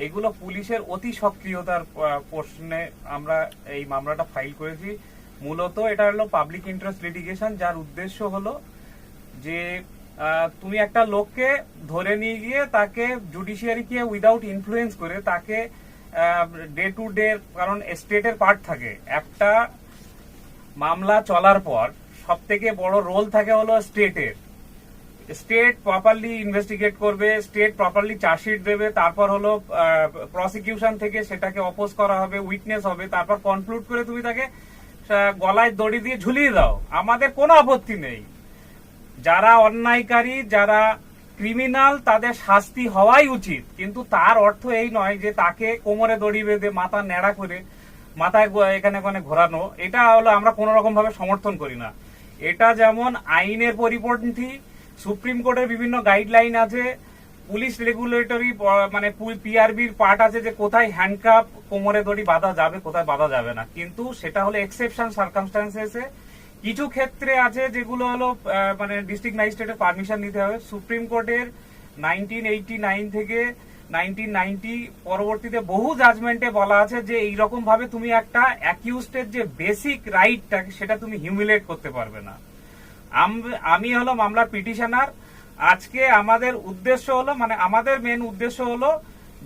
এগুলো পুলিশের অতি সক্রিয়তার প্রশ্নে আমরা এই মামলাটা ফাইল করেছি। মূলত এটা হলো পাবলিক ইন্টারেস্ট লিটিগেশন, যার উদ্দেশ্য হলো যে তুমি একটা লোককে ধরে নিয়ে গিয়ে তাকে জুডিশিয়ারিকে উইদাউট ইনফ্লুয়েন্স করে তাকে ডে টু ডে, কারণ স্টেটের পার্ট থাকে একটা মামলা চলার পর, সব থেকে বড় রোল থাকে হলো স্টেটের। স্টেট প্রপারলি ইনভেস্টিগেট করবে, স্টেট প্রপারলি চার্জশিট দেবে, তারপর হলো প্রসিকিউশন থেকে সেটাকে অপোজ করা হবে, উইটনেস হবে, তারপর কনক্লুড করে তুমি তাকে গলায় দড়ি দিয়ে ঝুলিয়ে দাও। আমাদের কোনো আপত্তি নেই। যারা অন্যায়কারী, যারা ক্রিমিনাল, তাদের শাস্তি হওয়াই উচিত, কিন্তু তার অর্থ এই নয় যে তাকে কোমরে দড়ি বেঁধে মাথা ন্যাড়া করে মাথায় এখানে ওখানে ঘোরানো। এটা হলো আমরা কোন রকম ভাবে সমর্থন করি না। এটা যেমন আইনের পরিপন্থী, সুপ্রিম কোর্টের বিভিন্ন গাইডলাইন আছে, পুলিশ রেগুলেটরি মানে পিআরবির পার্ট আছে যে কোথায় হ্যান্ডকাপ কোমরে দড়ি বাঁধা যাবে, কোথায় বাঁধা যাবে না, কিন্তু সেটা হলো এক্সেপশন সার্কামস্টান্সেসে। কিছু ক্ষেত্রে আছে যেগুলো হলো মানে ডিস্ট্রিক্ট ম্যাজিস্ট্রেটের পারমিশন নিতে হবে। সুপ্রিম কোর্টের 1989 থেকে 1990 পরবর্তীতে বহু জাজমেন্টে বলা আছে যে এইরকম ভাবে তুমি একটা অ্যাকিউজডের যে বেসিক রাইটটা সেটা তুমি হিউমিলেট করতে পারবে না। আমি হলো মামলার পিটিশনার। আজকে আমাদের উদ্দেশ্য হলো, মানে আমাদের মেন উদ্দেশ্য হলো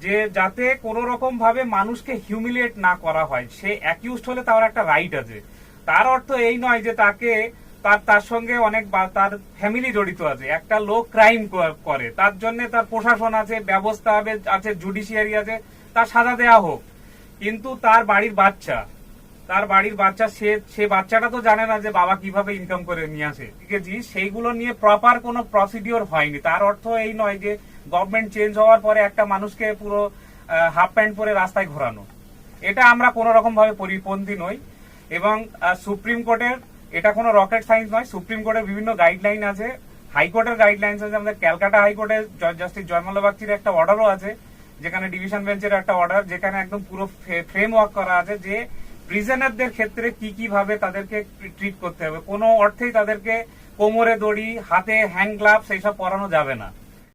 যে যাতে কোনো রকম ভাবে মানুষকে হিউমিলেট না করা হয়। সে অ্যাকিউজড হলে তার একটা রাইট আছে। তার অর্থ এই নয় যে তাকে তার সঙ্গে অনেক তার ফ্যামিলি জড়িত আছে। একটা লোক ক্রাইম করে, তার জন্য তার প্রশাসন আছে, ব্যবস্থা আছে, জুডিশিয়ারি আছে, তার সাজা দেওয়া হোক, কিন্তু তার বাড়ির বাচ্চা সে বাচ্চাটা তো জানে না যে বাবা কিভাবে ইনকাম করে নিয়ে আসে, ঠিক আছে, সেইগুলো নিয়ে প্রপার কোনো প্রসিডিওর হয়নি। তার অর্থ এই নয় যে গভর্নমেন্ট চেঞ্জ হওয়ার পরে একটা মানুষকে পুরো হাফ প্যান্ট পরে রাস্তায় ঘোরানো। এটা আমরা কোনো রকম ভাবে পরিপন্থী নই। এবং সুপ্রিম কোর্টের এটা কোনো রকেট সায়েন্স নয়। সুপ্রিম কোর্টের বিভিন্ন গাইডলাইন আছে, হাইকোর্টের গাইডলাইন আছে। আমাদের ক্যালকাটা হাইকোর্টের জাস্টিস জয়মাল্য বাগচির একটা অর্ডারও আছে, যেখানে ডিভিশন বেঞ্চের একটা অর্ডার, যেখানে একদম পুরো ফ্রেমওয়ার্ক করা আছে যে প্রিজনারদের ক্ষেত্রে কি কি ভাবে তাদেরকে ট্রিট করতে হবে। কোনো অর্থেই তাদেরকে কোমরে দড়ি, হাতে হ্যান্ড গ্লাভস এইসব পরানো যাবে না।